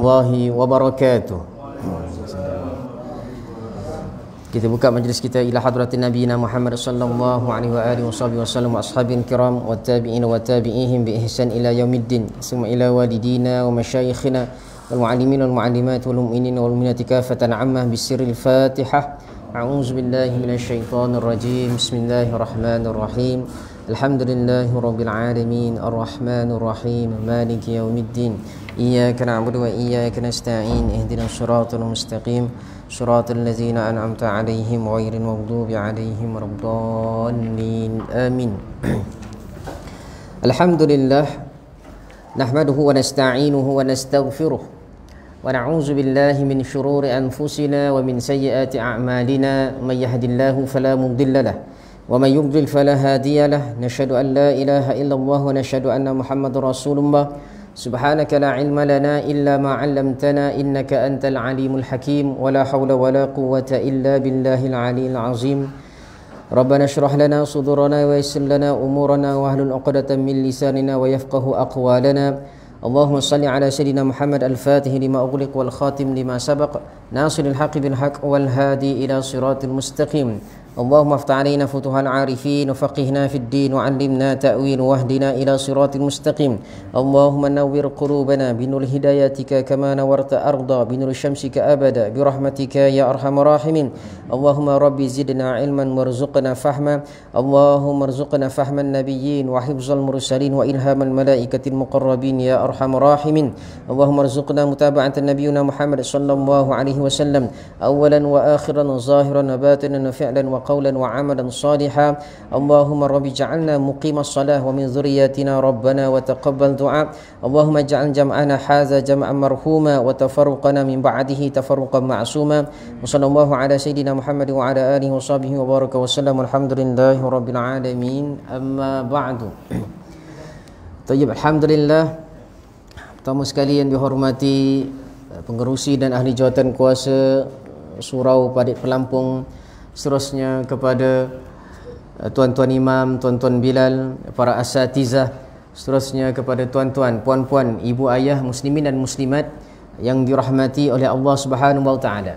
warahmatullahi wabarakatuh. Kita buka majlis kita ila hadratin nabiyina Muhammad sallallahu alaihi wa alihi wasallam wa ashabin kiram wa tabi'in wa tabi'ihim bi ihsan ila yaumiddin. Summa ila walidina wa masyayikhina wal muallimin wal muallimat wal mu'minin wal mu'minati kafatan ammah bisirril Fatihah. A'udzu billahi minasy syaithanir rajim. Bismillahirrahmanirrahim. Alhamdulillahi rabbil alamin arrahmanir rahim maliki yaumiddin. Iyyaka na'budu wa iyyaka nasta'in. Ihdinas siratal mustaqim. Siratal ladzina an'amta 'alaihim ghairil maghdubi 'alaihim waladdallin. Amin. Alhamdulillah nahmaduhu wa nasta'inuhu wa nastaghfiruh wa na'udzu billahi min shururi anfusina wa min sayyiati a'malina. May yahdihillahu fala mudilla lahu wa may yudlil fala hadiya lahu. Nashhadu an la ilaha illallah wa nashhadu anna Muhammadar Rasulullah. Subhanaka la ilma lana illa ma 'allamtana innaka antal alimul hakim wa la hawla wa la quwwata illa billahil aliyil azim. Rabbana shrah lana sudurana wa yassir lana umurana wa ahlul 'uqdatam min lisanina wa yafqahu aqwalana. Allahumma salli ala sayyidina Muhammad al-Fatih lima ughliq wal khatim lima sabaq nasiril haqqi bil haqq wal hadi ila siratil mustaqim. Allahumma aftah alaina futuhal arifin wa faqihna fid din wa 'allimna ta'wil wa hdina ila siratil mustaqim. Allahumma nawwir qulubana binur hidayatika kama nawarta arda binur syamsika abada bi rahmatika ya arhamar rahimin. Allahumma rabbi zidna ilman warzuqna fahma. Allahumma arzuqna fahman nabiyyin wa hifzal mursalin wa ilhamal malaikatil muqarrabin ya arhamar rahimin. Allahumma arzuqna mutaba'atan nabiyyina Muhammad sallallahu alaihi wasallam awalan wa akhiran zahiran wa batinan wa fi'lan wa قولا وعملا صالحا. اللهم رب اجعلنا مقيم الصلاة ومن ذرياتنا ربنا وتقبل دعاء. اللهم اجعل جمعنا هذا جمعا مرحوما وتفرقنا من بعده تفرقا معصوما. وصلى الله على سيدنا محمد وعلى آله وصحبه وبارك وسلم. الحمد لله رب العالمين. أما بعد. Tayyib, alhamdulillah. Pertama sekali yang dihormati pengerusi dan ahli jawatan kuasa Surau Padik Pelampung, seterusnya kepada tuan-tuan imam, tuan-tuan Bilal, para asatizah, seterusnya kepada tuan-tuan, puan-puan, ibu ayah muslimin dan muslimat yang dirahmati oleh Allah Subhanahu wa taala.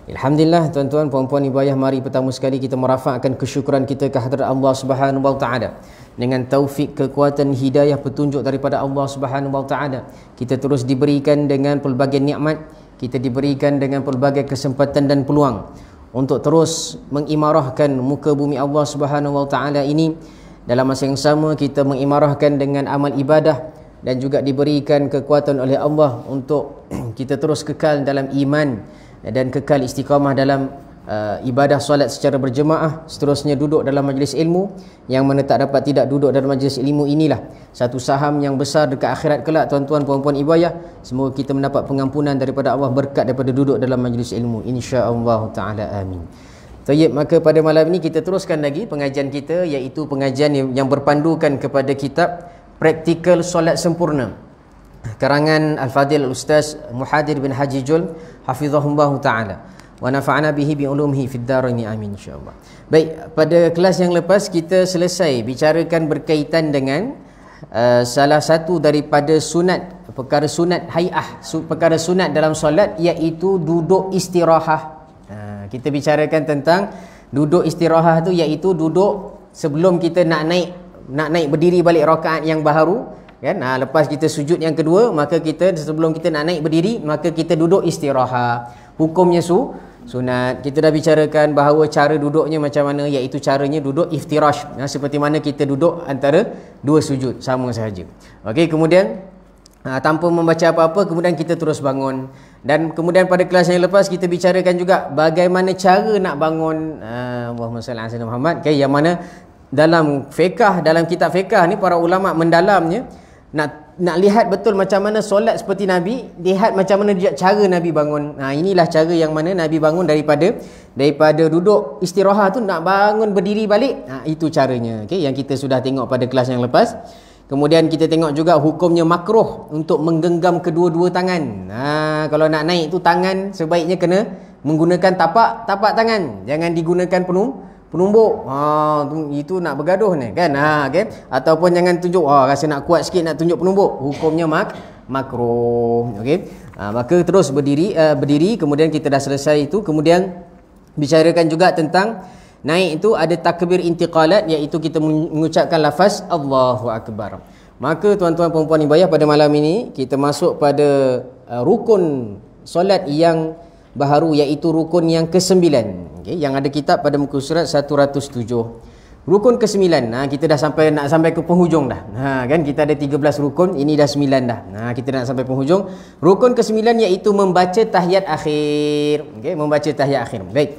Alhamdulillah tuan-tuan, puan-puan, ibu ayah, mari pertama sekali kita merafakkan kesyukuran kita ke hadirat Allah Subhanahu wa taala. Dengan taufik, kekuatan, hidayah, petunjuk daripada Allah Subhanahu wa taala, kita terus diberikan dengan pelbagai nikmat, kita diberikan dengan pelbagai kesempatan dan peluang untuk terus mengimarahkan muka bumi Allah Subhanahu wa taala ini. Dalam masa yang sama kita mengimarahkan dengan amal ibadah dan juga diberikan kekuatan oleh Allah untuk kita terus kekal dalam iman dan kekal istiqamah dalam ibadah solat secara berjemaah, seterusnya duduk dalam majlis ilmu, yang mana tak dapat tidak duduk dalam majlis ilmu inilah satu saham yang besar dekat akhirat kelak tuan-tuan, puan-puan, ibu ayah. Semoga kita mendapat pengampunan daripada Allah berkat daripada duduk dalam majlis ilmu, insya-Allah taala, amin. Tayyib, maka pada malam ini kita teruskan lagi pengajian kita, iaitu pengajian yang berpandukan kepada kitab Praktikal Solat Sempurna karangan Al-Fadil Al-Ustaz Muhadir bin Haji Jul hafizahullah taala wa nafa'ana bihi bi ulumihi fid darain, amin, insyaallah. Baik, pada kelas yang lepas kita selesai bicarakan berkaitan dengan salah satu daripada sunat, perkara sunat hai'ah, perkara sunat dalam solat, iaitu duduk istirahat. Kita bicarakan tentang duduk istirahat tu, iaitu duduk sebelum kita nak naik berdiri balik rakaat yang baharu, kan? Lepas kita sujud yang kedua, maka kita sebelum kita nak naik berdiri, maka kita duduk istirahat. Hukumnya sunat. Kita dah bicarakan bahawa cara duduknya macam mana, iaitu caranya duduk iftirash, seperti mana kita duduk antara dua sujud, sama sahaja. Okey, kemudian tanpa membaca apa-apa, kemudian kita terus bangun. Dan kemudian pada kelas yang lepas kita bicarakan juga bagaimana cara nak bangun. Allahumma salli ala sayyidina Muhammad. Okay, yang mana dalam fiqh, dalam kitab fiqh ni para ulama mendalamnya, nak lihat betul macam mana solat seperti Nabi, lihat macam mana cara Nabi bangun. Inilah cara yang mana Nabi bangun daripada duduk istirahat tu nak bangun berdiri balik. Itu caranya. Okey, yang kita sudah tengok pada kelas yang lepas. Kemudian kita tengok juga hukumnya makruh untuk menggenggam kedua-dua tangan. Kalau nak naik tu tangan sebaiknya kena menggunakan tapak tangan. Jangan digunakan penumbuk. Itu nak bergaduh ni kan. Okay? Ataupun jangan tunjuk rasa nak kuat sikit nak tunjuk penumbuk. Hukumnya makruh. Okey. Maka terus berdiri, kemudian kita dah selesai itu, kemudian bicarakan juga tentang naik itu ada takbir intiqalat, iaitu kita mengucapkan lafaz Allahu Akbar. Maka tuan-tuan perempuan ibu ayah, pada malam ini kita masuk pada rukun solat yang baharu, iaitu rukun yang ke-9, yang ada kitab pada muka surat 107. Rukun ke-9. Kita dah nak sampai ke penghujung dah. Kan kita ada 13 rukun, ini dah 9 dah. Kita nak sampai penghujung. Rukun ke-9 iaitu membaca tahiyat akhir. Membaca tahiyat akhir. Baik.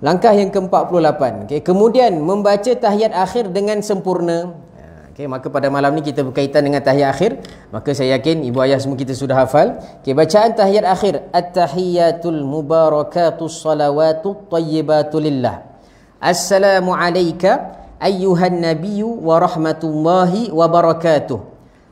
Langkah yang ke-48. Kemudian membaca tahiyat akhir dengan sempurna. Maka pada malam ni kita berkaitan dengan tahiyat akhir. Maka saya yakin ibu ayah semua kita sudah hafal. Bacaan tahiyat akhir. At-tahiyatul mubarakatus salawatut tayyibatul lillah. Assalamu alayka ayyuhan nabiyyu wa rahmatullahi wa barakatuh.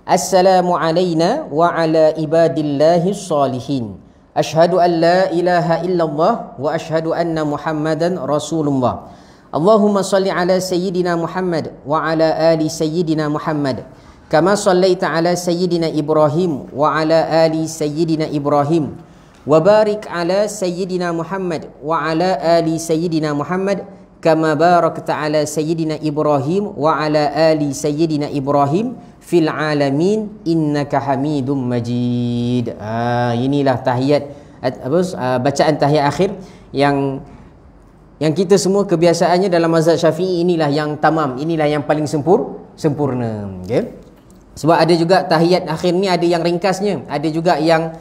Assalamu alayna wa ala ibadillahi salihin. Ashhadu an la ilaha illallah wa ashhadu anna Muhammadan Rasulullah. Allahumma salli ala sayyidina Muhammad wa ala ali sayyidina Muhammad. Kama sallaita ala sayyidina Ibrahim wa ala ali sayyidina Ibrahim. Wa barik ala sayyidina Muhammad wa ala ali sayyidina Muhammad. Kama barakta ala sayyidina Ibrahim wa ala ali sayyidina Ibrahim fil alamin innaka Hamidum Majid. Inilah tahiyat bacaan tahiyat akhir yang kita semua kebiasaannya dalam mazhab Syafi'i, inilah yang tamam, inilah yang paling sempurna. Sebab ada juga tahiyat akhir ni ada yang ringkasnya, ada juga yang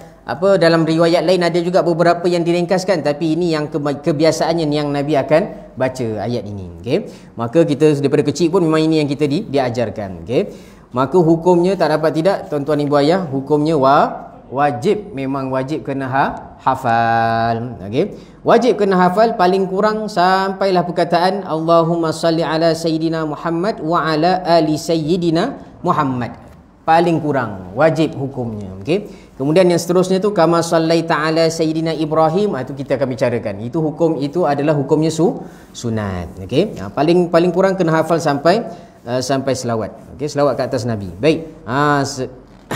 dalam riwayat lain ada juga beberapa yang diringkaskan, tapi ini yang kebiasaannya yang Nabi akan baca ayat ini. Maka kita daripada kecil pun memang ini yang kita diajarkan. Maka hukumnya tak dapat tidak, tuan-tuan ibu ayah, hukumnya wajib, memang wajib kena hafal. Wajib kena hafal, paling kurang sampailah perkataan Allahumma salli ala sayyidina Muhammad wa ala ali sayyidina Muhammad. Paling kurang wajib hukumnya. Kemudian yang seterusnya tu kama sallaita ala sayyidina Ibrahim, itu kita akan bicarakan. Itu hukum, itu adalah hukumnya sunat. Paling kurang kena hafal sampai selawat. Selawat ke atas Nabi. Baik.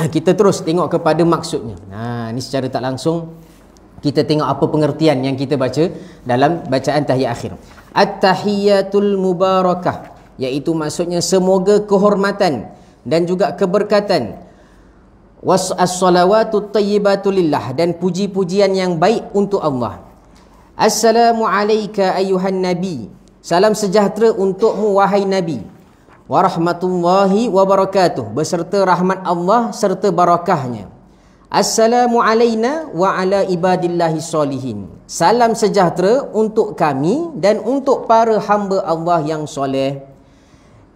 Kita terus tengok kepada maksudnya. Ini secara tak langsung kita tengok apa pengertian yang kita baca dalam bacaan tahiyat akhir. At-tahiyatul mubarakah, iaitu maksudnya semoga kehormatan dan juga keberkatan, was-salawatut tayyibatul lillah, dan puji-pujian yang baik untuk Allah. Assalamu alayka ayyuhan nabi, salam sejahtera untukmu wahai nabi. Wa rahmatullahi wa barakatuh, beserta rahmat Allah serta barakahnya. Assalamu alayna wa ala ibadillahi salihin, salam sejahtera untuk kami dan untuk para hamba Allah yang soleh.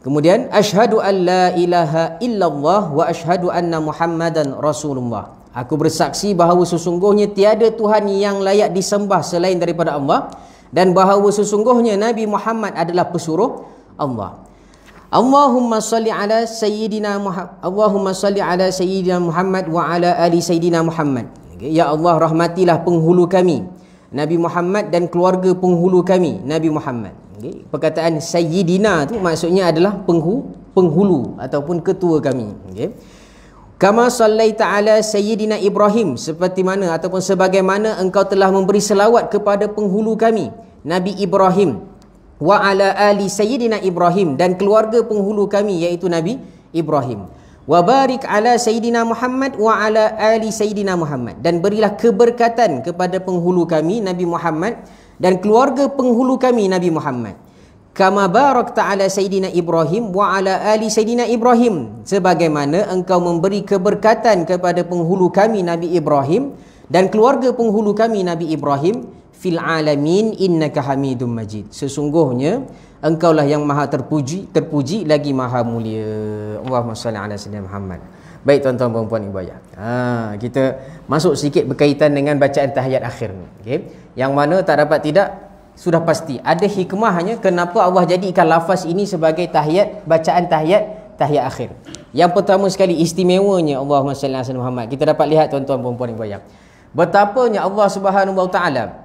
Kemudian asyhadu an la ilaha illallah wa asyhadu anna Muhammadan Rasulullah, aku bersaksi bahawa sesungguhnya tiada Tuhan yang layak disembah selain daripada Allah, dan bahawa sesungguhnya Nabi Muhammad adalah pesuruh Allah. Allahumma salli ala sayyidina Muhammad, Allahumma salli ala sayyidina Muhammad wa ala ali sayyidina Muhammad. Ya Allah, rahmatilah penghulu kami Nabi Muhammad dan keluarga penghulu kami Nabi Muhammad. Perkataan sayyidina tu maksudnya adalah penghulu ataupun ketua kami. Kama sallaita ala sayyidina Ibrahim, seperti mana ataupun sebagaimana engkau telah memberi selawat kepada penghulu kami Nabi Ibrahim. Wa ala ali sayyidina Ibrahim, dan keluarga penghulu kami iaitu Nabi Ibrahim. Wa barik ala sayyidina Muhammad wa ala ali sayyidina Muhammad, dan berilah keberkatan kepada penghulu kami Nabi Muhammad dan keluarga penghulu kami Nabi Muhammad. Kama barakta ala sayyidina Ibrahim wa ala ali sayyidina Ibrahim, sebagaimana engkau memberi keberkatan kepada penghulu kami Nabi Ibrahim dan keluarga penghulu kami Nabi Ibrahim fil alamin innaka Hamidum Majid, sesungguhnya engkaulah yang maha terpuji lagi maha mulia. Allahumma salli ala sayyidina Muhammad. Baik tuan-tuan puan-puan ibu ayah, kita masuk sedikit berkaitan dengan bacaan tahiyat akhir ni. Yang mana tak dapat tidak, sudah pasti ada hikmahnya kenapa Allah jadikan lafaz ini sebagai tahiyat, bacaan tahiyat akhir. Yang pertama sekali, istimewanya Allahumma salli ala sayyidina Muhammad. Kita dapat lihat tuan-tuan puan-puan ibu ayah, betapanya Allah Subhanahu wa taala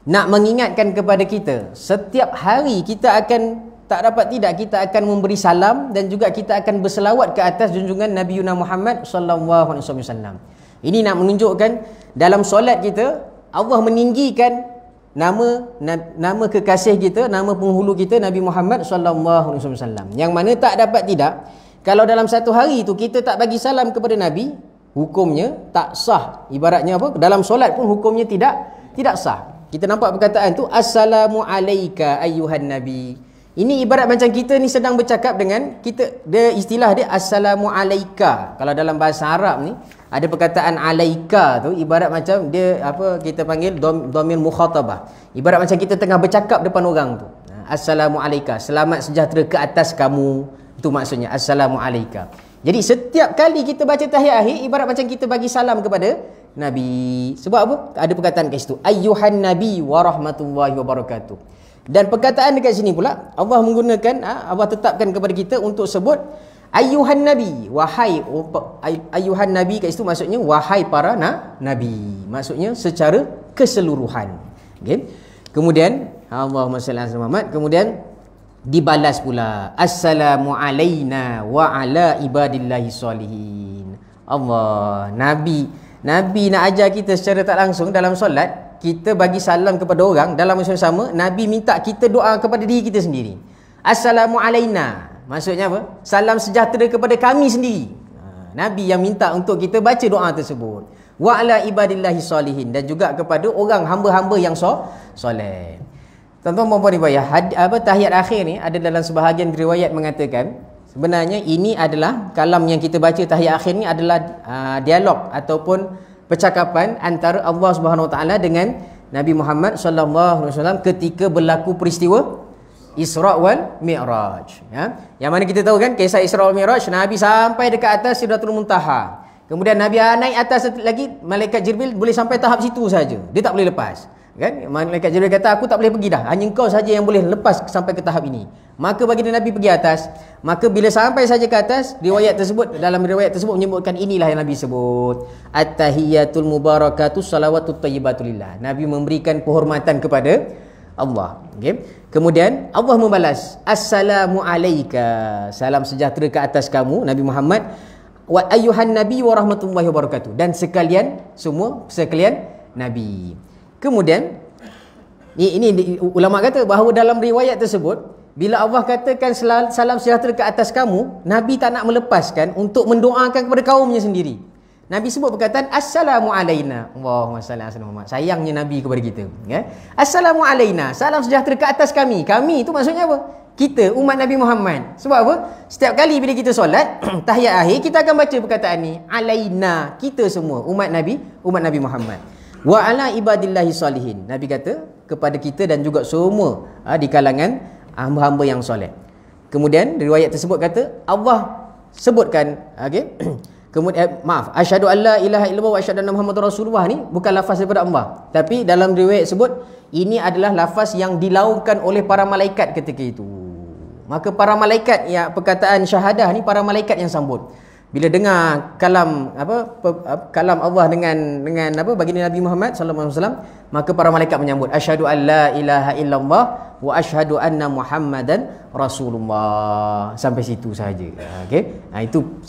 nak mengingatkan kepada kita, setiap hari kita akan, tak dapat tidak, kita akan memberi salam dan juga kita akan berselawat ke atas junjungan Nabi Muhammad sallallahu alaihi wasallam. Ini nak menunjukkan dalam solat kita Allah meninggikan nama kekasih kita, nama penghulu kita Nabi Muhammad sallallahu alaihi wasallam. Yang mana tak dapat tidak, kalau dalam satu hari tu kita tak bagi salam kepada Nabi, hukumnya tak sah. Ibaratnya apa? Dalam solat pun hukumnya tidak sah. Kita nampak perkataan tu, assalamu alayka ayyuhan nabi. Ini ibarat macam kita ni sedang bercakap dengan kita, dia istilah dia assalamu alayka. Kalau dalam bahasa Arab ni ada perkataan alayka tu ibarat macam dia apa kita panggil dhamir mukhatabah. Ibarat macam kita tengah bercakap depan orang tu. Assalamu alayka, selamat sejahtera ke atas kamu. Itu maksudnya assalamu alayka. Jadi setiap kali kita baca tahiyat akhir ibarat macam kita bagi salam kepada Nabi. Sebab apa? Ada perkataan kat situ, ayyuhan nabi wa rahmatullahi wa barakatuh. Dan perkataan dekat sini pula Allah menggunakan, Allah tetapkan kepada kita untuk sebut ayyuhan nabi, wahai ayyuhan nabi. Kat situ maksudnya wahai para nabi, maksudnya secara keseluruhan. Okay? Kemudian Allahumma salli ala Muhammad, kemudian dibalas pula assalamu alaina wa ala ibadillahi salihin. Allah, Nabi nak ajar kita secara tak langsung dalam solat, kita bagi salam kepada orang dalam masa yang sama, Nabi minta kita doa kepada diri kita sendiri. Assalamu alaina, maksudnya apa? Salam sejahtera kepada kami sendiri. Nabi yang minta untuk kita baca doa tersebut. Wa ala ibadillahi salihin, dan juga kepada orang hamba-hamba yang soleh. Tuan-tuan puan-puan ibu ayah, tahiyat akhir ni ada dalam sebahagian riwayat mengatakan sebenarnya ini adalah kalam yang kita baca tahiyat akhir ni adalah dialog ataupun percakapan antara Allah Subhanahu Wa Taala dengan Nabi Muhammad sallallahu alaihi wasallam ketika berlaku peristiwa Isra wal Mi'raj, ya. Yang mana kita tahu kan kisah Isra wal Mi'raj, Nabi sampai dekat atas Sidratul Muntaha. Kemudian Nabi naik atas lagi, malaikat Jibril boleh sampai tahap situ saja. Dia tak boleh lepas. Kan? Malaikat Jibril kata, aku tak boleh pergi dah. Hanya engkau saja yang boleh lepas sampai ke tahap ini. Maka baginda Nabi pergi atas. Maka bila sampai saja ke atas, dalam riwayat tersebut menyebutkan inilah yang Nabi sebut. At-tahiyatul mubarakatus salawatut thayyibatulillah. Nabi memberikan penghormatan kepada Allah. Okay? Kemudian Allah membalas, assalamu alayka, salam sejahtera ke atas kamu Nabi Muhammad, wa ayyuhan nabi wa rahmatullahi wa barakatuh, dan sekalian Nabi. Kemudian ini ulama kata bahawa dalam riwayat tersebut, bila Allah katakan salam sejahtera ke atas kamu, Nabi tak nak melepaskan untuk mendoakan kepada kaumnya sendiri. Nabi sebut perkataan assalamu alaina. Allahumma salli ala Muhammad. Sayangnya Nabi kepada kita, ya. Assalamu alaina, salam sejahtera ke atas kami. Kami itu maksudnya apa? Kita, umat Nabi Muhammad. Sebab apa? Setiap kali bila kita solat tahiyat akhir, kita akan baca perkataan ni, alaina, kita semua umat Nabi Muhammad. Wa ala ibadillahi salihin. Nabi kata kepada kita dan juga semua di kalangan hamba-hamba yang soleh. Kemudian riwayat tersebut kata Allah sebutkan, okey. Kemudian asyhadu alla ilaha illallah wa asyhadu anna muhammadar rasulullah ni bukan lafaz daripada Allah, tapi dalam riwayat sebut ini adalah lafaz yang dilaungkan oleh para malaikat ketika itu. Maka para malaikat, ya, perkataan syahadah ni para malaikat yang sambut. Bila dengar kalam kalam Allah dengan baginda Nabi Muhammad sallallahu alaihi wasallam, maka para malaikat menyambut asyhadu alla ilaha illallah wa asyhadu anna muhammadan rasulullah. Sampai situ saja. Okey. Itu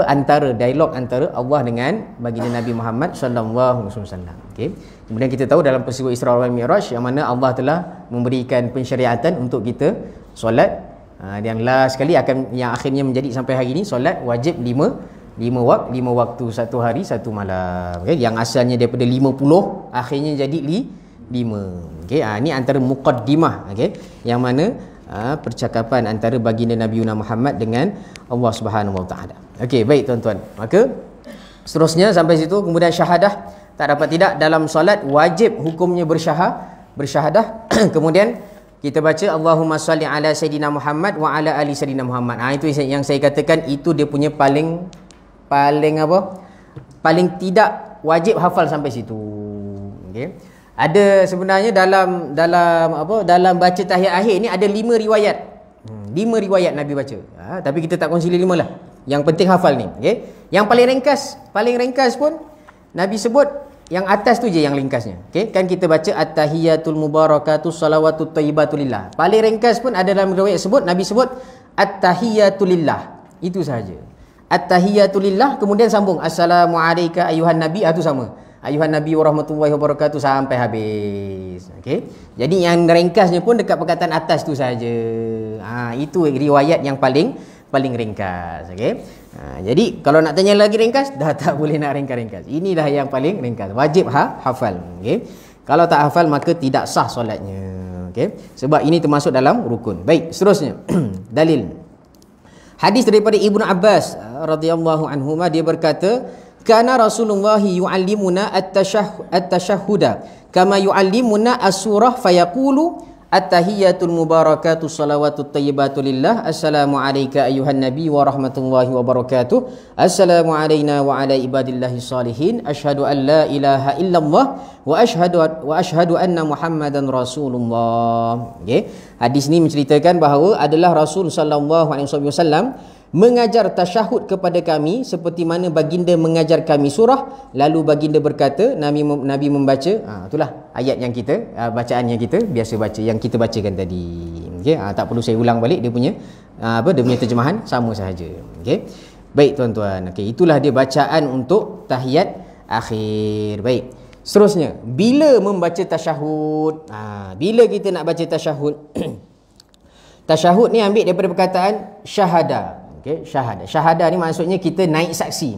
antara dialog antara Allah dengan baginda Nabi Muhammad sallallahu alaihi wasallam. Okey. Kemudian kita tahu dalam peristiwa Isra wal Mi'raj yang mana Allah telah memberikan pensyariatan untuk kita solat. Yang last sekali yang akhirnya menjadi sampai hari ini solat wajib 5 waktu, satu hari satu malam. Okay? Yang asalnya daripada 50 akhirnya jadi 5. Okay? Ini antara muqaddimah, okay? Yang mana percakapan antara baginda Nabi Muhammad dengan Allah Subhanahu Wa Taala. Okey, baik tuan-tuan. Maka seterusnya sampai situ. Kemudian syahadah, tak dapat tidak dalam solat wajib hukumnya bersyahadah. Kemudian kita baca Allahumma salli ala Sayyidina Muhammad wa ala ali Sayyidina Muhammad. Itu yang saya katakan, itu dia punya paling tidak wajib hafal sampai situ. Okey. Ada sebenarnya dalam baca tahiyat akhir ni ada 5 riwayat. 5 riwayat Nabi baca. Tapi kita tak kongsi 5 lah. Yang penting hafal ni, okey. Yang paling ringkas pun Nabi sebut yang atas tu je yang ringkasnya. Okey, kan kita baca at-tahiyatul mubarakatus salawatut thayyibatulillah. Paling ringkas pun ada dalam riwayat sebut Nabi sebut at-tahiyatulillah. Itu sahaja. At-tahiyatulillah, kemudian sambung assalamualaikum ayuhan nabi, itu sama. Ayuhan nabi warahmatullahi wabarakatuh sampai habis. Okey. Jadi yang ringkasnya pun dekat perkataan atas tu saja. Itu riwayat yang paling ringkas. Okey. Jadi kalau nak tanya lagi ringkas, dah tak boleh nak ringkas-ringkas. Inilah yang paling ringkas. Wajib hafal. Okey. Kalau tak hafal maka tidak sah solatnya. Okey. Sebab ini termasuk dalam rukun. Baik, seterusnya. Dalil. Hadis daripada Ibnu Abbas radhiyallahu anhuma, dia berkata, kana Rasulullah yu'allimuna at-tashahhuda kama yu'allimuna as-surah fayaqulu at-tahiyyatul mubarakatuh salawatut thayyibatu lillah assalamu alayka ayyuhan nabi wa rahmatullahi wa barakatuh assalamu alayna wa ala ibadillahi salihin asyhadu an la ilaha illallah wa asyhadu anna muhammadan rasulullah. Okay. Hadis ini menceritakan bahawa adalah Rasul sallallahu alaihi wasallam mengajar tasyahud kepada kami seperti mana baginda mengajar kami surah, lalu baginda berkata, Nabi membaca, itulah ayat yang kita bacaan yang kita biasa baca, yang kita bacakan tadi. Okey, tak perlu saya ulang balik dia punya dia punya terjemahan sama sahaja. Okey. Baik tuan-tuan. Okey, itulah dia bacaan untuk tahiyat akhir. Baik. Seterusnya, bila membaca tasyahud? Bila kita nak baca tasyahud? Tasyahud ni ambil daripada perkataan syahada. Okay, syahada ni maksudnya kita naik saksi.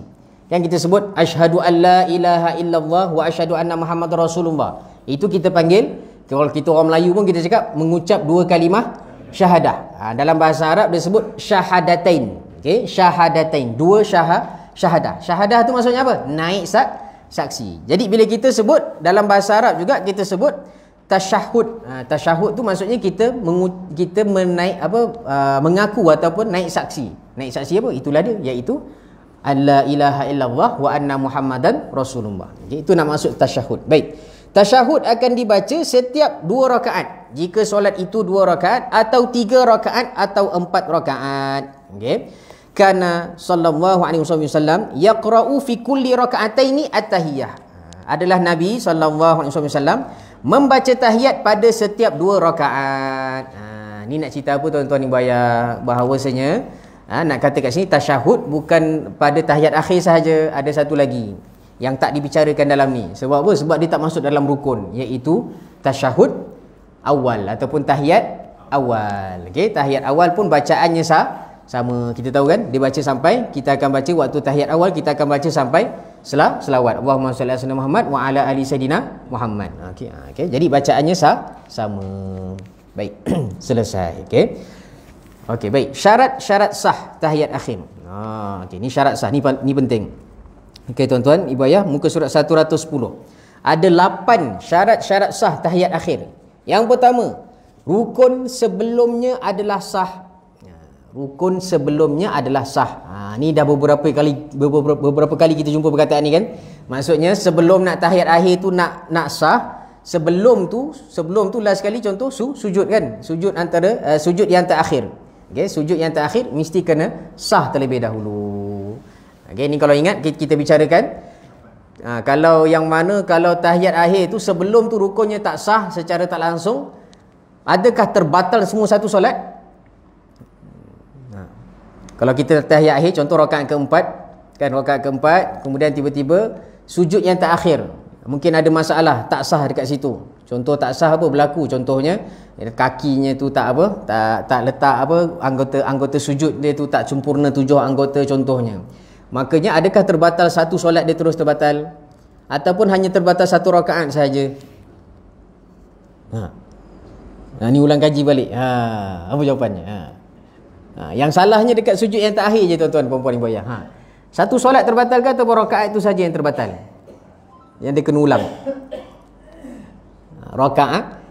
Yang kita sebut asyhadu an la ilaha illallah wa asyhadu anna muhammadar rasulullah. Itu kita panggil, kalau kita orang Melayu pun kita cakap mengucap dua kalimah syahadah. Dalam bahasa Arab dia sebut syahadatain. Okey, syahadatain, dua syahadah. Syahadah tu maksudnya apa? Naik saksi. Jadi bila kita sebut dalam bahasa Arab juga kita sebut tasyahud. Tasyahud tu maksudnya kita menaik mengaku ataupun naik saksi. Naik saksi apa? Itulah dia, iaitu alla ilaha illallah wa anna muhammadan rasulullah. Jadi itu nak maksud tasyahud. Baik. Tasyahud akan dibaca setiap 2 rakaat. Jika solat itu 2 rakaat atau 3 rakaat atau 4 rakaat. Okey. Kana sallallahu alaihi wasallam yaqra'u fi kulli raka'ataini at-tahiyyah. Adalah Nabi sallallahu alaihi wasallam membaca tahiyat pada setiap 2 rakaat. Ni nak cerita apa tuan-tuan ibu ayah, bahawasanya nak kata kat sini tasyahud bukan pada tahiyat akhir sahaja, ada satu lagi yang tak dibicarakan dalam ni. Sebab apa? Sebab dia tak masuk dalam rukun, iaitu tasyahud awal ataupun tahiyat awal. Okey, tahiyat awal pun bacaannya sama. Kita tahu kan, dia baca sampai, kita akan baca waktu tahiyat awal kita akan baca sampai selawat Allahumma shalli ala sayyidina Muhammad wa ala ali sayyidina Muhammad. Okey, jadi bacaannya sama. Baik. Selesai. Okey, baik. Syarat-syarat sah tahiyat akhir. Okey, ni syarat sah, ni penting. Okey tuan-tuan, ibu ayah, muka surat 110. Ada 8 syarat-syarat sah tahiyat akhir. Yang pertama, rukun sebelumnya adalah sah. Rukun sebelumnya adalah sah. Ni dah beberapa kali kita jumpa perkataan ni kan. Maksudnya sebelum nak tahiyat akhir tu nak sah, sebelum tu last sekali contoh sujud kan. Sujud yang terakhir. Okey, sujud yang terakhir mesti kena sah terlebih dahulu. Okey, ni kalau ingat kita bicarakan. Kalau yang mana kalau tahiyat akhir tu sebelum tu rukunnya tak sah secara tak langsung, adakah terbatal semua satu solat? Kalau kita tahiyat akhir, contoh rakaat keempat, kan, rakaat keempat, kemudian tiba-tiba sujud yang terakhir, mungkin ada masalah, tak sah dekat situ. Contoh tak sah apa berlaku? Contohnya kakinya tu tak letak anggota sujud dia tu tak sempurna 7 anggota contohnya. Makanya adakah terbatal satu solat dia terus terbatal ataupun hanya terbatal satu rakaat sahaja? Ni ulang kaji balik. Apa jawapannya? Yang salahnya dekat sujud yang terakhir je tuan-tuan puan-puan ibu ayah. Satu solat terbatal ke atau rakaat itu saja yang terbatal? Yang dia kena ulang.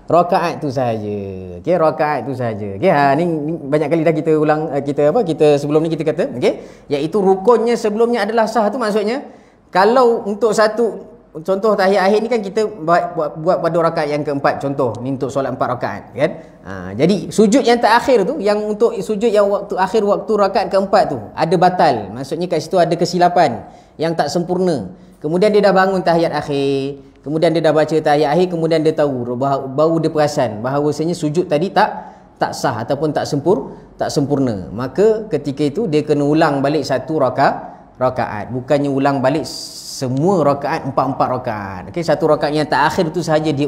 Rakaat tu saja. Okey, rakaat tu saja. Okey, ni banyak kali dah kita ulang, kita sebelum ni kita kata, okey, iaitu rukunnya sebelumnya adalah sah. Tu maksudnya kalau untuk satu contoh tahiyat akhir ni kan kita buat pada rakaat yang keempat, contoh ni untuk solat 4 rakaat kan. Jadi sujud yang terakhir tu, yang untuk sujud yang waktu akhir waktu rakaat keempat tu ada batal. Maksudnya kat situ ada kesilapan yang tak sempurna. Kemudian dia dah bangun tahiyat akhir, kemudian dia dah baca tahiyat akhir, kemudian dia tahu, baru dia perasan bahawasanya sujud tadi tak sah ataupun tak tak sempurna. Maka ketika itu dia kena ulang balik satu rakaat. Bukannya ulang balik semua rakaat, 4 rakaat. Okey, satu rakaat yang terakhir itu sahaja dia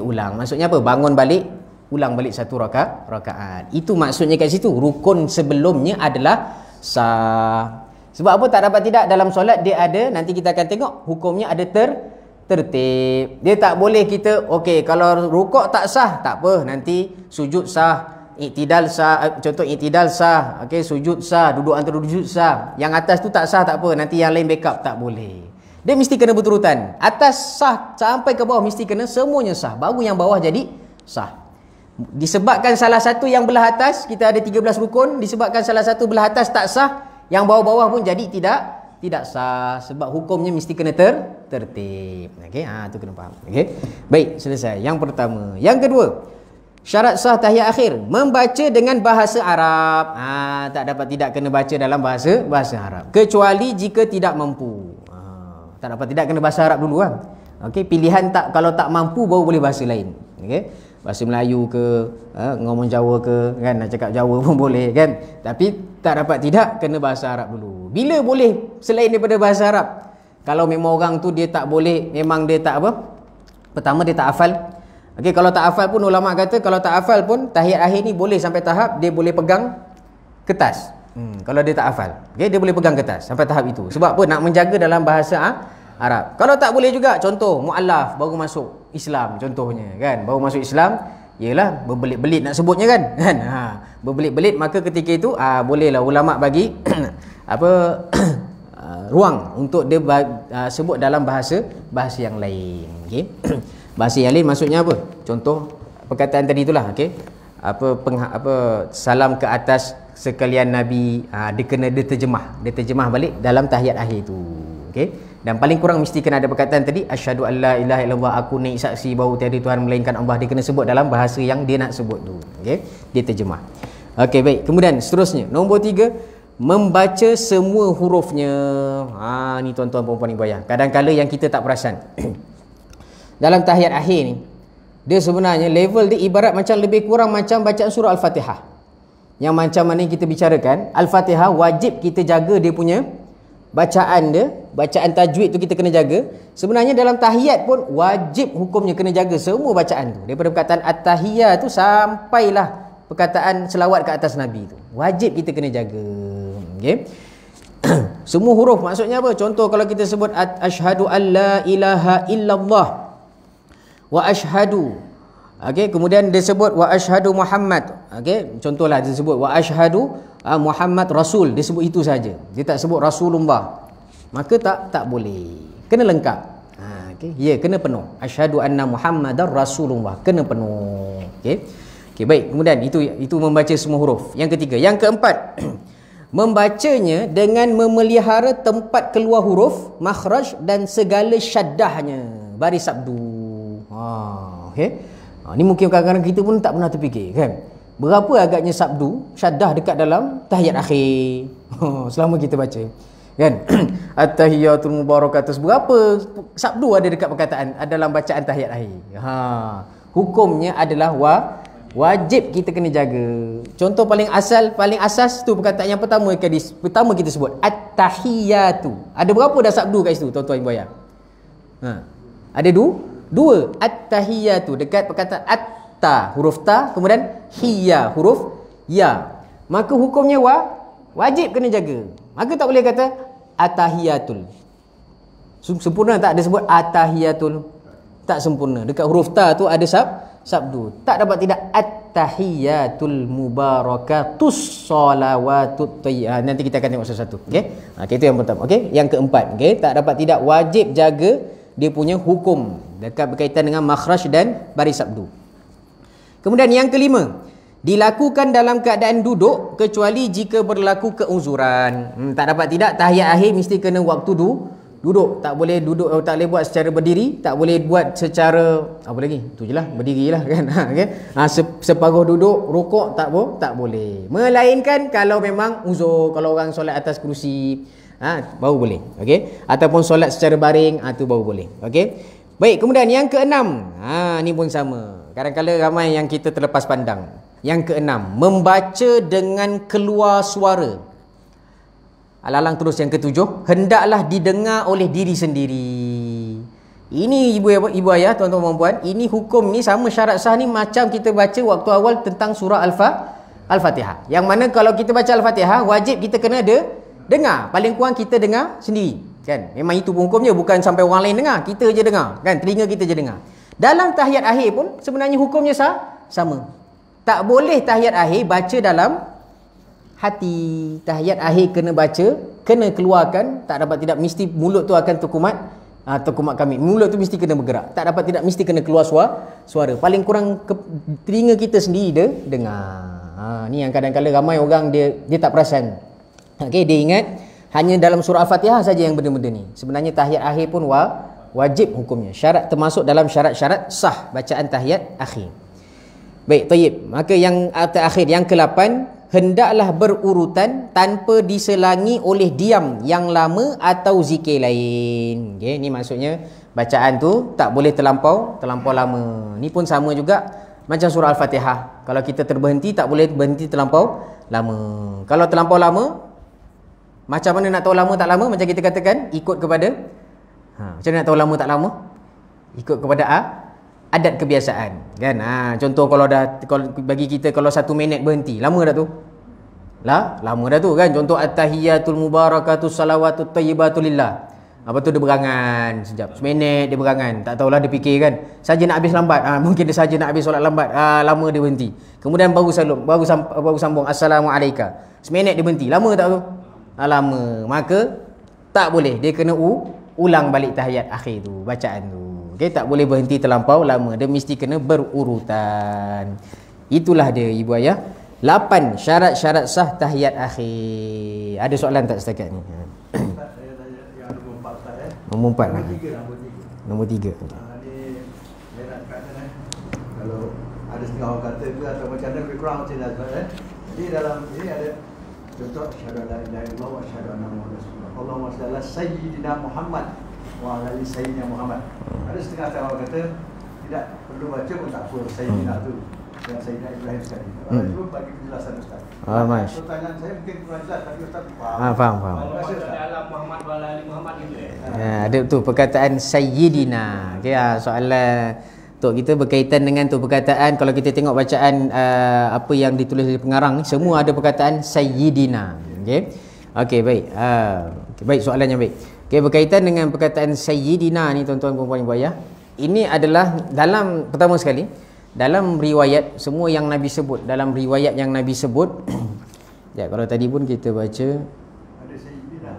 ulang. Maksudnya apa? Bangun balik, ulang balik satu rakaat. Itu maksudnya kat situ. Rukun sebelumnya adalah sah. Sebab apa? Tak dapat tidak dalam solat dia ada, nanti kita akan tengok hukumnya ada tertib. Dia tak boleh kita okey kalau rukuk tak sah, tak apa, nanti sujud sah, iktidal sah, contoh iktidal sah, okey sujud sah, duduk antara sujud sah. Yang atas tu tak sah tak apa, nanti yang lain backup, tak boleh. Dia mesti kena berurutan. Atas sah sampai ke bawah mesti kena semuanya sah. Baru yang bawah jadi sah. Disebabkan salah satu yang belah atas, kita ada 13 rukun, disebabkan salah satu belah atas tak sah, yang bawah-bawah pun jadi tidak sah, sebab hukumnya mesti kena tertib. Okey, tu kena faham. Okey. Baik, selesai. Yang pertama. Yang kedua, syarat sah tahiyat akhir, membaca dengan bahasa Arab. Tak dapat tidak kena baca dalam bahasa Arab, kecuali jika tidak mampu. Tak dapat tidak kena bahasa Arab dulu kan. Okey, pilihan tak, kalau tak mampu baru boleh bahasa lain. Okey. Bahasa Melayu ke, ngomong Jawa ke, kan, nak cakap Jawa pun boleh kan. Tapi tak dapat tidak kena bahasa Arab dulu. Bila boleh selain daripada bahasa Arab? Kalau memang orang tu dia tak boleh, memang dia tak apa? Pertama dia tak hafal. Okey, kalau tak hafal pun ulama kata kalau tak hafal pun tahiyat akhir ni boleh sampai tahap dia boleh pegang kertas. Kalau dia tak hafal, okey, dia boleh pegang kertas sampai tahap itu. Sebab apa? Nak menjaga dalam bahasa Arab. Kalau tak boleh juga, contoh muallaf baru masuk Islam contohnya kan, baru masuk Islam, ialah berbelit-belit nak sebutnya kan, berbelit-belit, maka ketika itu bolehlah ulama bagi ruang untuk dia sebut dalam bahasa yang lain. Okey. Bahasa yang lain maksudnya apa? Contoh perkataan tadi itulah, okey. Salam ke atas sekalian Nabi, dia kena dia terjemah balik dalam tahiyat akhir tu. Okey. Dan paling kurang mesti kena ada perkataan tadi, asyhadu alla ilaha illallah, aku naik saksi bahawa tiada Tuhan melainkan Allah. Dia kena sebut dalam bahasa yang dia nak sebut tu. Okey, dia terjemah. Okey, baik. Kemudian seterusnya, nombor 3, membaca semua hurufnya. Ni tuan-tuan puan-puan ibu ayah, kadang-kala yang kita tak perasan. Dalam tahiyat akhir ni, dia sebenarnya level dia ibarat macam lebih kurang macam bacaan surah Al-Fatihah. Yang macam mana kita bicarakan, Al-Fatihah wajib kita jaga dia punya bacaan dia, bacaan tajwid tu kita kena jaga. Sebenarnya dalam tahiyat pun wajib hukumnya kena jaga semua bacaan tu. Daripada perkataan at-tahiyat tu sampailah perkataan selawat ke atas Nabi tu, wajib kita kena jaga. Okey. Semua huruf maksudnya apa? Contoh kalau kita sebut asyhadu alla ilaha illallah wa asyhadu, okey, kemudian dia sebut wa asyhadu Muhammad, okey, contohlah dia sebut wa asyhadu Muhammad Rasul, dia sebut itu saja, dia tak sebut Rasulullah, maka tak boleh, kena lengkap. Okey, ya, kena penuh, asyhadu anna Muhammadar Rasulullah, kena penuh. Okey. Okey, baik. Kemudian itu membaca semua huruf. Yang ketiga, yang keempat, membacanya dengan memelihara tempat keluar huruf, makhraj dan segala syaddahnya, baris sabdu. Okey. Ni mungkin kadang-kadang kita pun tak pernah terfikir kan, berapa agaknya sabdu, syaddah dekat dalam tahiyat akhir selama kita baca kan. At-tahiyatul mubarakatus, berapa sabdu ada dekat perkataan dalam bacaan tahiyat akhir. Hukumnya adalah wajib kita kena jaga. Contoh paling asas tu perkataan yang pertama kita sebut at-tahiyatu. Ada berapa dah sabdu kat situ tuan-tuan ibu ayah? Ada dua. At-tahiyatu dekat perkataan at-ta, huruf ta, kemudian hiya, huruf ya. Maka hukumnya wajib kena jaga. Maka tak boleh kata at-tahiyatul. Sempurna tak? Ada sebut at-tahiyatul, tak sempurna. Dekat huruf ta tu ada sabdu. Tak dapat tidak at-tahiyatul mubarakatus salawatut thayyibah. Nanti kita akan tengok satu-satu. Okey. Itu yang pertama. Okey. Yang keempat, okey, tak dapat tidak wajib jaga dia punya hukum dekat berkaitan dengan makhraj dan baris sabdu. Kemudian yang kelima, dilakukan dalam keadaan duduk kecuali jika berlaku keuzuran. Tak dapat tidak tahiyat akhir mesti kena waktu duduk. Tak boleh duduk, tak boleh buat secara berdiri, tak boleh buat secara apa lagi? Tu jelah, berdirilah kan. Okey. Separuh duduk, rukuk tak boleh. Melainkan kalau memang uzur, kalau orang solat atas kerusi, baru boleh. Okey. Ataupun solat secara baring, tu baru boleh. Okey. Baik, kemudian yang keenam. Ni pun sama. Kadang-kadang ramai yang kita terlepas pandang. Yang keenam, membaca dengan keluar suara. Alang-alang terus yang ketujuh, hendaklah didengar oleh diri sendiri. Ini ibu ayah, tuan-tuan dan puan, ini hukum ni sama syarat sah ni macam kita baca waktu awal tentang surah Al-Fatihah. Yang mana kalau kita baca Al-Fatihah, wajib kita kena dengar. Paling kurang kita dengar sendiri. Kan? Memang itu hukumnya, bukan sampai orang lain dengar, kita je dengar. Kan? Telinga kita je dengar. Dalam tahiyat akhir pun sebenarnya hukumnya sama. Tak boleh tahiyat akhir baca dalam hati. Tahiyat akhir kena baca, kena keluarkan. Tak dapat tidak mesti mulut tu akan terkumat kami. Mulut tu mesti kena bergerak. Tak dapat tidak mesti kena keluar suara. Paling kurang telinga kita sendiri dengar. Ni yang kadang-kadang ramai orang dia tak perasan. Okey, dia ingat hanya dalam surah Al-Fatihah saja yang benda-benda ni. Sebenarnya tahiyat akhir pun wajib hukumnya. Syarat termasuk dalam syarat-syarat sah bacaan tahiyat akhir. Baik, tayyib. Maka yang terakhir, yang ke-8, hendaklah berurutan tanpa diselangi oleh diam yang lama atau zikir lain. Okey, ni maksudnya bacaan tu tak boleh terlampau lama. Ni pun sama juga macam surah Al-Fatihah. Kalau kita terberhenti, tak boleh berhenti terlampau lama. Kalau terlampau lama, macam mana nak tahu lama tak lama? Macam kita katakan, ikut kepada macam mana nak tahu lama tak lama? Ikut kepada adat kebiasaan, kan? Contoh kalau bagi kita kalau 1 minit berhenti, lama dah tu? Lama dah tu, kan? Contoh at-tahiyatul mubarakatus salawatut thayyibatu lillah. Apa tu dia berangan sekejap, 1 minit dia berangan, tak tahulah dia fikir, kan? Saja nak habis lambat, mungkin dia saja nak habis solat lambat, lama dia berhenti. Kemudian baru sambung assalamualaikum. 1 minit dia berhenti, lama tak tu? Lama. Maka tak boleh, dia kena ulang balik tahiyat akhir tu, bacaan tu. Okey, tak boleh berhenti terlampau lama. Dia mesti kena berurutan. Itulah dia ibu ayah, 8 syarat-syarat sah tahiyat akhir. Ada soalan tak setakat ni? Nombor 4. Nombor 3. Kalau ada setengah orang kata ke atau macam mana, lebih kurang macam mana. Jadi dalam ini ada contoh asyhadu an la ilaha illallah wa asyhadu anna muhammadar rasulullah. Allahumma shalli ala sayyidina Muhammad wa ala ali sayyidina Muhammad. Ada setengah orang kata tidak perlu baca pun tak apa sayyidina tu. Yang Sayyidina Ibrahim sekali. Itu bagi penjelasan Ustaz. Pertanyaan saya mungkin kurang jelas tapi Ustaz faham. Faham. Dalam Muhammad wa ala ali Muhammad gitu ada tu perkataan sayyidina. Okey, soalan untuk kita berkaitan dengan tu perkataan. Kalau kita tengok bacaan apa yang ditulis di pengarang ni, semua ada perkataan sayyidina. Okey, baik. Baik, soalannya baik. Okey, berkaitan dengan perkataan sayyidina ni, tuan-tuan dan puan-puan ibu ayah, ini adalah dalam, pertama sekali, dalam riwayat semua yang Nabi sebut, dalam riwayat yang Nabi sebut ya, kalau tadi pun kita baca ada sayyidina.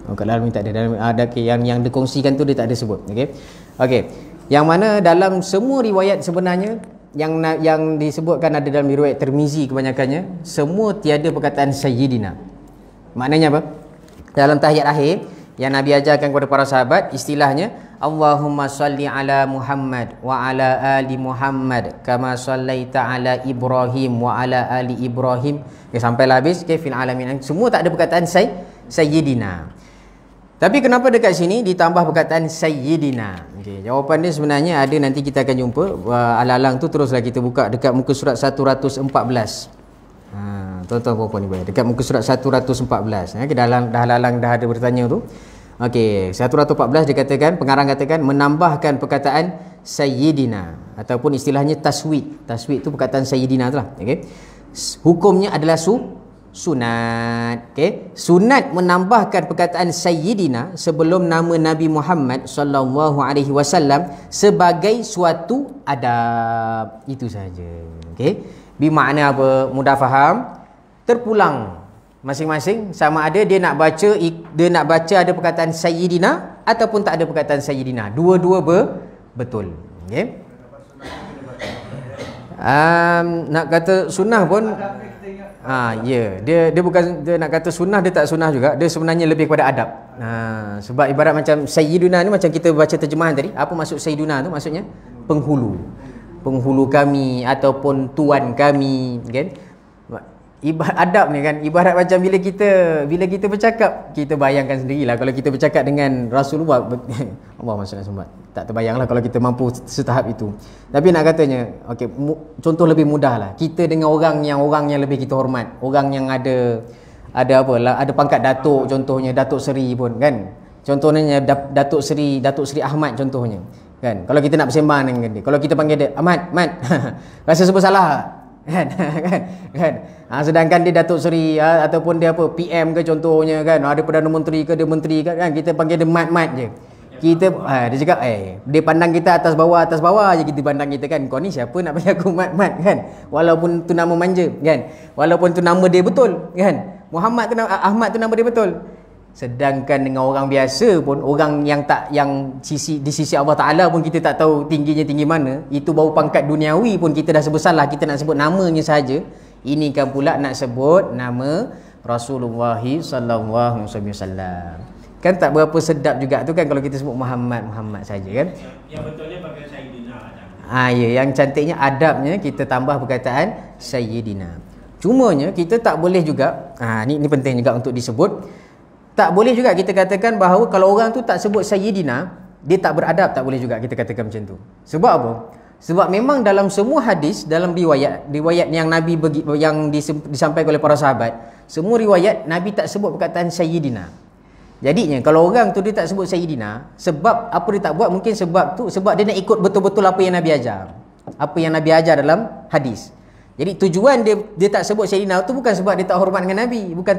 Kalau dalam ni tak ada, dalam ada yang dikongsikan tu dia tak ada sebut. Okey. Yang mana dalam semua riwayat sebenarnya yang disebutkan ada dalam riwayat Tirmizi kebanyakannya, semua tiada perkataan sayyidina. Maknanya apa? Dalam tahiyat akhir yang Nabi ajarkan kepada para sahabat, istilahnya Allahumma salli ala Muhammad wa ala ali Muhammad kama sallaita ala Ibrahim wa ala ali Ibrahim. Sampailah habis, fil alamin. Semua tak ada perkataan sayyidina. Tapi kenapa dekat sini ditambah perkataan sayyidina? Jawapan dia sebenarnya ada, nanti kita akan jumpa. Alang-alang tu teruslah kita buka dekat muka surat 114. Tuan-tuan puan-puan ni, dekat muka surat 114. Dah alang-alang dah ada bertanya tu. Okey, 114 dikatakan, pengarang katakan menambahkan perkataan sayyidina ataupun istilahnya taswid. Taswid tu perkataan sayyidina tu lah. Okey. Hukumnya adalah sunat. Okey. Sunat menambahkan perkataan sayyidina sebelum nama Nabi Muhammad sallallahu alaihi wasallam sebagai suatu adab. Itu saja. Okey. Bermakna apa? Mudah faham? Terpulang masing-masing, sama ada dia nak baca ada perkataan sayyidina ataupun tak ada perkataan sayyidina. Dua-dua betul. Okey. Nak kata sunnah pun dia bukan, dia nak kata sunnah, dia tak sunnah juga. Dia sebenarnya lebih kepada adab. Sebab ibarat macam sayyiduna ni, macam kita baca terjemahan tadi, apa maksud sayyiduna tu? Maksudnya penghulu kami ataupun tuan kami, kan? adab ni kan ibarat macam bila kita bercakap, kita bayangkan sendirilah kalau kita bercakap dengan Rasulullah Allah SWT, tak terbayanglah kalau kita mampu setahap itu. Tapi nak katanya okey, contoh lebih mudah lah, kita dengan orang yang lebih kita hormat, orang yang ada apalah, ada pangkat datuk, contohnya Datuk Seri pun kan, contohnya Datuk Seri Ahmad contohnya kan. Kalau kita nak bersembang dengan dia, kalau kita panggil dia Ahmad rasa sebut salah kan. Sedangkan dia Datuk Seri ataupun dia apa PM ke contohnya kan, ada Perdana Menteri ke dia menteri kan, kita panggil dia mat je. Kita dia cakap dia pandang kita atas bawah je, kita pandang kita kan, kau ni siapa nak panggil aku mat kan, walaupun tu nama manja kan, walaupun tu nama dia betul kan, Ahmad tu nama dia betul. Sedangkan dengan orang biasa pun, orang yang di sisi Allah Ta'ala pun kita tak tahu tingginya tinggi mana, itu baru pangkat duniawi pun kita dah sebut salah, kita nak sebut namanya saja. Ini kan pula nak sebut nama Rasulullah sallallahu alaihi wasallam. Kan tak berapa sedap juga tu kan kalau kita sebut Muhammad saja kan. Yang betulnya pakai Sayyidina. Ya, yang cantiknya adabnya kita tambah perkataan Sayyidina. Cumanya kita tak boleh juga, ni penting juga untuk disebut. Tak boleh juga kita katakan bahawa kalau orang tu tak sebut Sayyidina, dia tak beradab, tak boleh juga kita katakan macam tu. Sebab apa? Sebab memang dalam semua hadis, dalam riwayat yang Nabi yang disampaikan oleh para sahabat, semua riwayat Nabi tak sebut perkataan Sayyidina. Jadinya kalau orang tu dia tak sebut Sayyidina, sebab apa dia tak buat? Mungkin sebab dia nak ikut betul-betul apa yang Nabi ajar. Apa yang Nabi ajar dalam hadis. Jadi tujuan dia tak sebut Sayyidina tu bukan sebab dia tak hormat dengan Nabi, bukan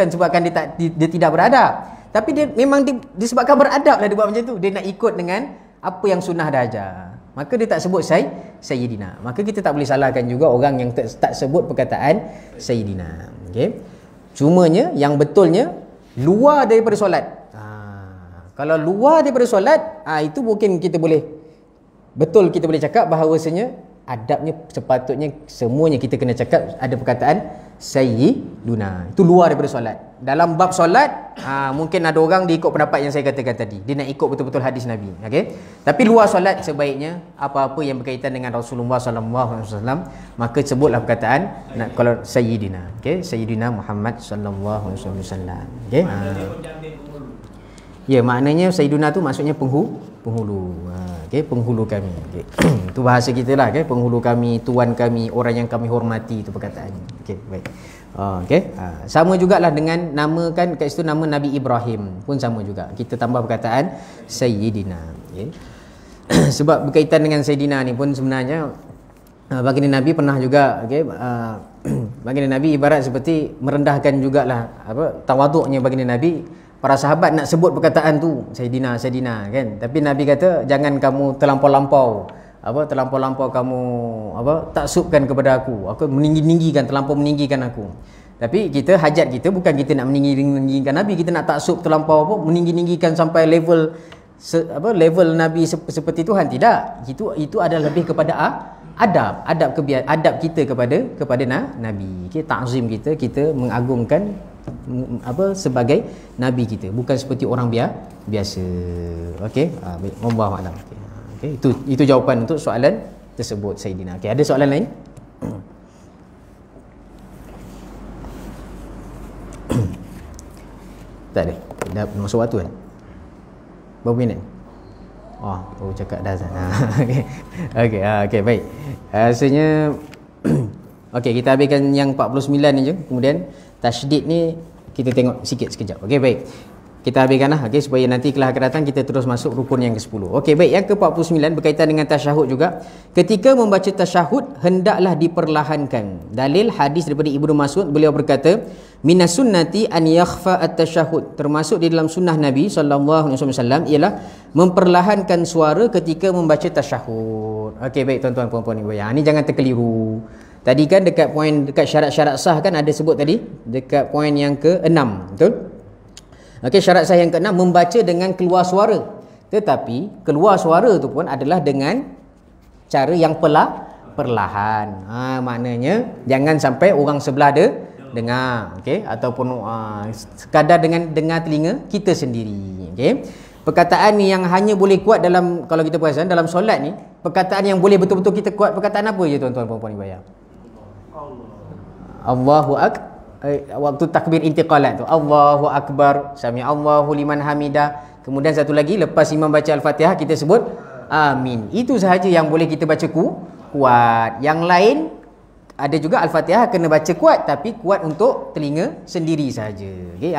sebabkan dia tidak beradab, tapi dia memang disebabkan beradab lah dia buat macam tu. Dia nak ikut dengan apa yang sunnah dah ajar, maka dia tak sebut Sayyidina. Maka kita tak boleh salahkan juga orang yang tak sebut perkataan Sayyidina. Okey. Cumanya yang betulnya luar daripada solat. Kalau luar daripada solat, itu mungkin kita boleh cakap bahawasanya adabnya sepatutnya semuanya kita kena cakap ada perkataan Sayyiduna. Itu luar daripada solat. Dalam bab solat, mungkin ada orang dia ikut pendapat yang saya katakan tadi, dia nak ikut betul-betul hadis Nabi. Okey. Tapi luar solat sebaiknya apa-apa yang berkaitan dengan Rasulullah sallallahu alaihi wasallam, maka sebutlah perkataan kalau Sayyidina. Okey, Sayyidina Muhammad sallallahu alaihi wasallam. Okey. Ya, maknanya Sayyiduna tu maksudnya penghulu. Okey, penghulu kami. Okey. Itu bahasa kita lah, okey, penghulu kami, tuan kami, orang yang kami hormati, itu perkataannya. Okey, baik. Okey. Sama jugalah dengan nama kan kat situ nama Nabi Ibrahim pun sama juga. Kita tambah perkataan Sayyidina. Okey. Sebab berkaitan dengan Sayyidina ni pun sebenarnya baginda Nabi pernah juga, okey, baginda Nabi ibarat seperti merendahkan jugalah tawaduknya baginda Nabi. Para sahabat nak sebut perkataan tu Sayyidina kan, tapi Nabi kata jangan kamu terlampau kamu taksubkan kepada aku terlampau meninggikan aku. Tapi hajat kita bukan kita nak meninggikan Nabi, kita nak taksub terlampau meninggikan sampai level Nabi seperti Tuhan. Tidak, itu adalah lebih kepada adab kita kepada Nabi. Ta'zim kita mengagungkan sebagai Nabi kita, bukan seperti orang biasa. Okey, baik, wallahu a'lam. Okey, itu jawapan untuk soalan tersebut Sayyidina. Okey, ada soalan lain? Tak ada. Dah masuk waktu kan? Berapa minit? Cakap dah azan. Okey, baik. Rasanya okey, kita habiskan yang 49 ni je. Kemudian tasydid ni kita tengok sikit sekejap. Okey, baik. Kita habiskan lah, okey, supaya nanti kelas akan datang kita terus masuk rukun yang ke-10. Okey, baik. Yang ke-49 berkaitan dengan tasyahud juga. Ketika membaca tasyahud hendaklah diperlahankan. Dalil hadis daripada Ibnu Mas'ud, beliau berkata, "Minas sunnati an yakhfa at-tasyahud." Termasuk di dalam sunnah Nabi sallallahu alaihi wasallam ialah memperlahankan suara ketika membaca tasyahud. Okey, baik tuan-tuan puan-puan ibu ayah. Ini jangan terkeliru. Tadi kan dekat syarat-syarat sah kan ada sebut tadi, dekat poin yang ke-6, betul? Okey, syarat sah yang ke-6 membaca dengan keluar suara. Tetapi keluar suara tu pun adalah dengan cara yang perlahan. Maknanya jangan sampai orang sebelah ada dengar, okey, ataupun sekadar dengan dengar telinga kita sendiri, okey. Perkataan ni yang hanya boleh kuat dalam, kalau kita perasan dalam solat ni, perkataan yang boleh betul-betul kita kuat perkataan apa je tuan-tuan puan-puan ibu ayah? Allahu waktu takbir intiqalat tu, Allahu akbar, sami Allahu liman hamidah. Kemudian satu lagi, lepas imam baca al-Fatihah kita sebut amin. Itu sahaja yang boleh kita baca kuat. Yang lain ada juga al-Fatihah kena baca kuat, tapi kuat untuk telinga sendiri sahaja. Okey,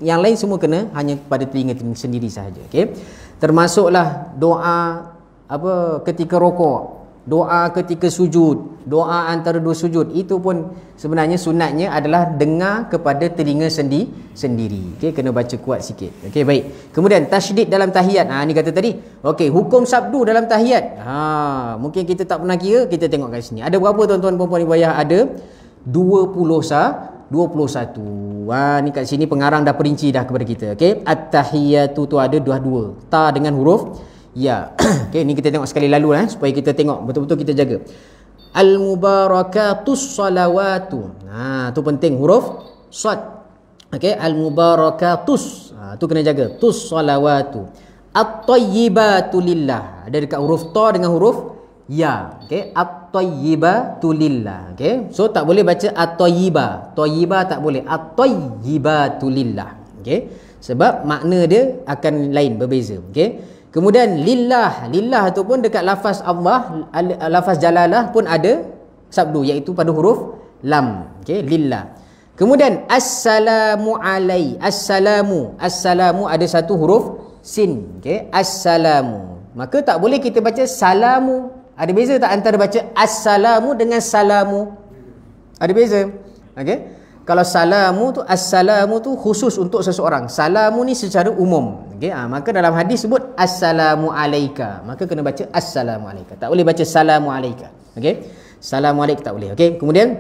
yang lain semua kena hanya pada telinga sendiri sahaja. Okey. Termasuklah doa ketika rokok, doa ketika sujud, doa antara dua sujud, itu pun sebenarnya sunatnya adalah dengar kepada telinga sendiri. Okey, kena baca kuat sikit. Okey, baik. Kemudian tasydid dalam tahiyat. Ni kata tadi. Okey, hukum sabdu dalam tahiyat. Mungkin kita tak pernah kira, kita tengok kat sini. Ada berapa tuan-tuan puan-puan ibu ayah? Ada 21. Ni kat sini pengarang dah perinci dah kepada kita. Okey, at-tahiyatu tu ada dua. Ta dengan huruf ya. Okey, ni kita tengok sekali lalu supaya kita tengok betul-betul kita jaga. Al-mubarakatus salawatu. Tu penting huruf sad. Okey, al-mubarakatus. Tu kena jaga. Tus salawatu. At-tayyibatu lillah. Ada dekat huruf ta dengan huruf ya. Okey, at-tayyibatu lillah. Okey, so tak boleh baca at-tayyiba. Tayyiba tak boleh. At-tayyibatu lillah. Okey, sebab makna dia akan lain, berbeza. Okey. Kemudian lillah tu pun dekat lafaz Allah, lafaz jalalah pun ada sabdu, iaitu pada huruf lam. Okey, lillah. Kemudian assalamu alai, assalamu ada satu huruf sin. Okey, assalamu. Maka tak boleh kita baca salamu. Ada beza tak antara baca assalamu dengan salamu? Ada beza. Okey. Kalau salamu tu, assalamu tu khusus untuk seseorang. Salamu ni secara umum. Okey, maka dalam hadis sebut assalamu alaika. Maka kena baca assalamu alaika. Tak boleh baca salamu alaika. Okey? Salamu alaika tak boleh. Okey? Kemudian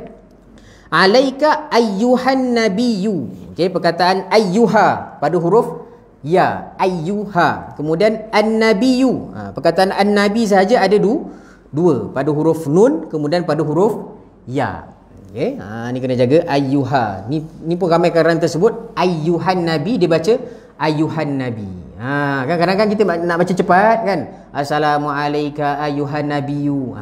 alaika ayyuhan nabiyyu. Okey, perkataan ayyuha pada huruf ya, ayyuha. Kemudian an-nabiyyu. Perkataan an-nabi sahaja ada dua pada huruf nun, kemudian pada huruf ya. Okey, ni kena jaga ayyuha. Ni pun ramai karan tersebut ayyuhan nabi, dia baca ayyuhan nabi. Kan kadang-kadang kita nak baca cepat kan. Assalamu alayka ayyuhan nabiyyu.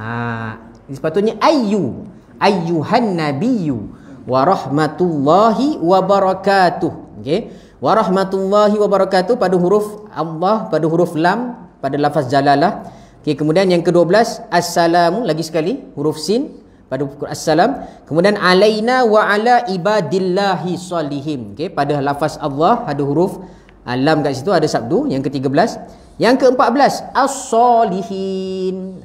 Sepatutnya ayyuhan nabiyyu wa rahmatullahi wa barakatuh. Okey, wa rahmatullahi wa barakatuh pada huruf Allah, pada huruf lam, pada lafaz jalalah. Okey, kemudian yang ke-12 assalamu, lagi sekali huruf sin pada assalam. Kemudian alaina wa ala ibadillahi salihin. Okey, pada lafaz Allah ada huruf lam kat situ, ada sabdu. Yang ke-13. Yang ke-14 as-salihin.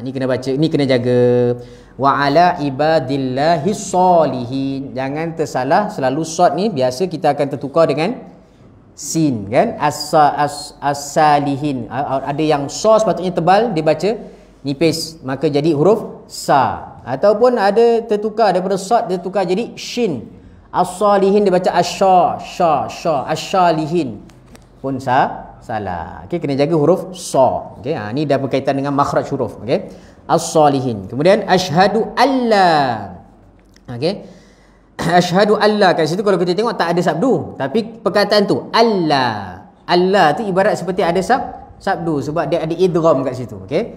Ni kena baca, ni kena jaga. Wa ala ibadillahi salihin. Jangan tersalah, selalu sad ni biasa kita akan tertukar dengan sin kan. As-salihin. Ada yang sa sepatutnya tebal, dia baca nipis, maka jadi huruf sa. Ataupun ada tertukar daripada sad, dia tukar jadi shin. As-salihin dia baca asya, as-salihin pun salah. Okey, kena jaga huruf sa. Okey, ni dah berkaitan dengan makhraj huruf. Okey, as-salihin. Kemudian asyhadu alla. Okey, asyhadu alla kat situ kalau kita tengok tak ada sabdu, tapi perkataan tu alla tu ibarat seperti ada sabdu sebab dia ada idgham kat situ. Okey,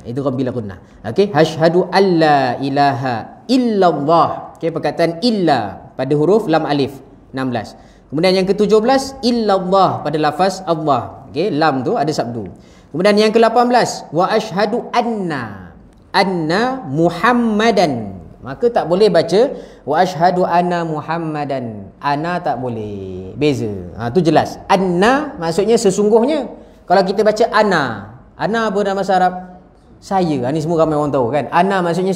idgham bila gunnah. Okey, asyhadu alla ilaha illallah. Okey, perkataan illa pada huruf lam alif 16. Kemudian yang ke-17 illallah pada lafaz Allah. Okey, lam tu ada sabdu. Kemudian yang ke-18 wa asyhadu anna muhammadan. Maka tak boleh baca wa asyhadu anna muhammadan. Ana tak boleh. Beza. Tu jelas. Anna maksudnya sesungguhnya. Kalau kita baca ana apa dalam bahasa Arab? Saya. Ni semua ramai orang tahu kan. Ana maksudnya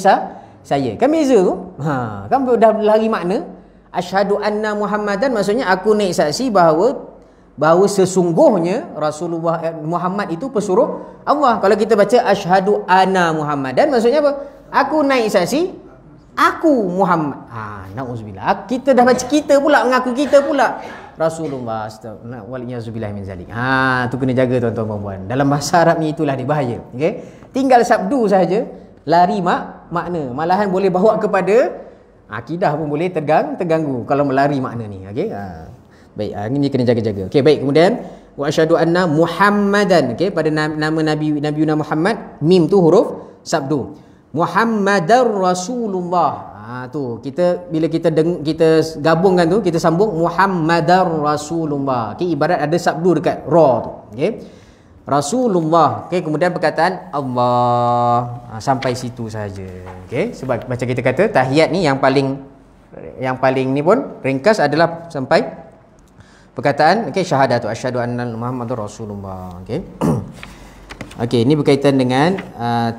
saya. Kan beza tu. Kan dah lari makna. Asyhadu anna muhammadan maksudnya aku naik saksi bahawa sesungguhnya Rasulullah Muhammad itu pesuruh Allah. Kalau kita baca asyhadu anna muhammadan maksudnya apa? Aku naik saksi aku Muhammad. Nauzubillah. Kita dah baca kita pula, mengaku kita pula Rasulullah. Astagfirullah waliyazubillah min zalik. Tu kena jaga tuan-tuan puan-puan. Dalam bahasa Arab ni itulah dia bahaya. Okey. Tinggal sabdu saja lari makna. Malahan boleh bawa kepada akidah pun boleh terganggu kalau melari makna ni. Okey. Baik, ini kena jaga-jaga. Okey, baik. Kemudian wa asyhadu anna muhammadan. Okey, pada nama Nabi Muhammad, mim tu huruf sabdu. Muhammadar Rasulullah. Tu kita bila kita kita gabungkan tu, kita sambung Muhammadar Rasulullah. Okey, ibarat ada sabdu dekat ra tu. Okey. Rasulullah. Okey, kemudian perkataan Allah. Sampai situ saja. Okey, sebab macam kita kata tahiyat ni yang paling ni pun ringkas adalah sampai perkataan syahadatu asyhadu anna Muhammadar Rasulullah. Okey. Okey, ini berkaitan dengan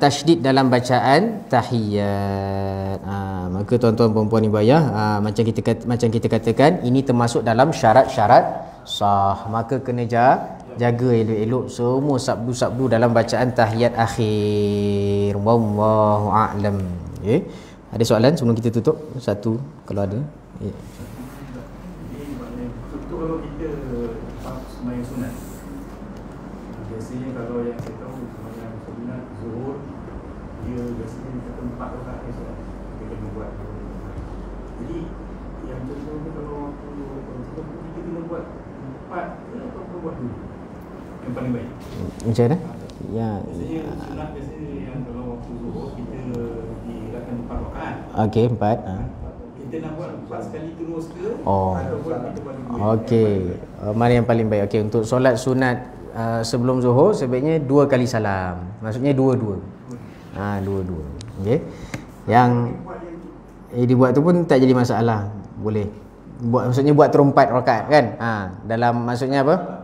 tasydid dalam bacaan tahiyat. Maka tuan-tuan puan-puan ibu ayah, macam kita katakan ini termasuk dalam syarat-syarat sah. Maka kena jaga elok-elok semua sabdu-sabdu dalam bacaan tahiyat akhir. Wallahu a'lam. Okey. Ada soalan sebelum kita tutup? Satu kalau ada. Ya. Kalau kita sembahyang sunat, biasanya kalau yang saya tahu sembahyang sunat zuhur, dia biasanya kata 4 rakaat esok dia kena buat. Jadi yang contoh ni kalau waktu kita kena buat 4 atau buat 2 yang paling baik. Macam mana? Ya. Biasanya sunat biasanya yang kalau waktu zuhur kita dilakukan 4 rakaat. Okey, 4. Kita nak buat 4 sekali terus ke ataupun kita buat 2. Okey. Mana yang paling baik? Okey, untuk solat sunat sebelum zuhur sebaiknya 2 kali salam. Maksudnya 2-2. 2-2. Okey. Yang dibuat tu pun tak jadi masalah. Boleh. Maksudnya buat terus 4 rakaat kan? Dalam maksudnya apa?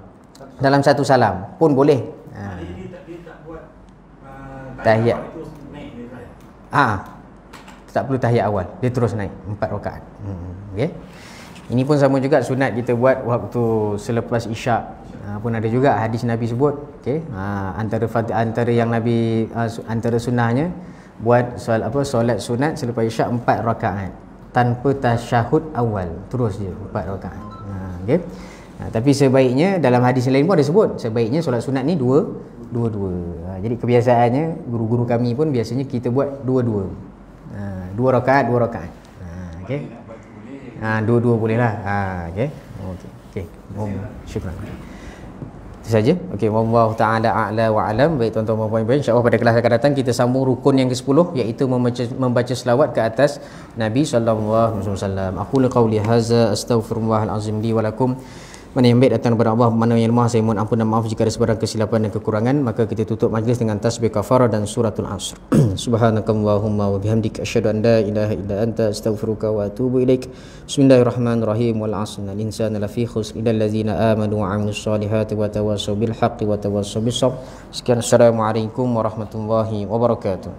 Dalam satu salam pun boleh. Dia tak buat tahiyat. terus naik dia. Tak perlu tahiyat awal, dia terus naik 4 rakaat. Okey. Ini pun sama juga sunat kita buat waktu selepas isyak. Pun ada juga hadis Nabi sebut. Okey. Antara yang Nabi antara sunnahnya buat solat sunat selepas isyak 4 rakaat tanpa tasyahud awal, terus je 4 rakaat. Okey. Tapi sebaiknya dalam hadis lain pun ada sebut sebaiknya solat sunat ni dua-dua. Jadi kebiasaannya guru-guru kami pun biasanya kita buat dua-dua. 2 rakaat. Okey. Dua-dua boleh lah. Okey. Okey. Syukran. Itu saja. Okey, wallahu taala a'la wa alam. Baik tuan-tuan dan puan-puan, insya-Allah pada kelas akan datang kita sambung rukun yang ke-10 iaitu membaca selawat ke atas Nabi sallallahu alaihi wasallam. Aqulu qauli hadza astaghfirullahal azim li wa lakum. Mana yang baik datang daripada Allah, mana yang lemah saya mohon ampun dan maaf jika ada sebarang kesilapan dan kekurangan. Maka kita tutup majlis dengan tasbih kafarah dan suratul asr. Subhanakallahumma wa bihamdika asyhadu an la ilaha illa anta astaghfiruka wa atubu ilaik. Bismillahirrahmanirrahim. Wal 'asri innal insana lafi khusr illa allazina amanu wa 'amilus solihati wa tawassaw bil haqqi wa tawassaw bis sabr. Sekian, assalamualaikum warahmatullahi wabarakatuh.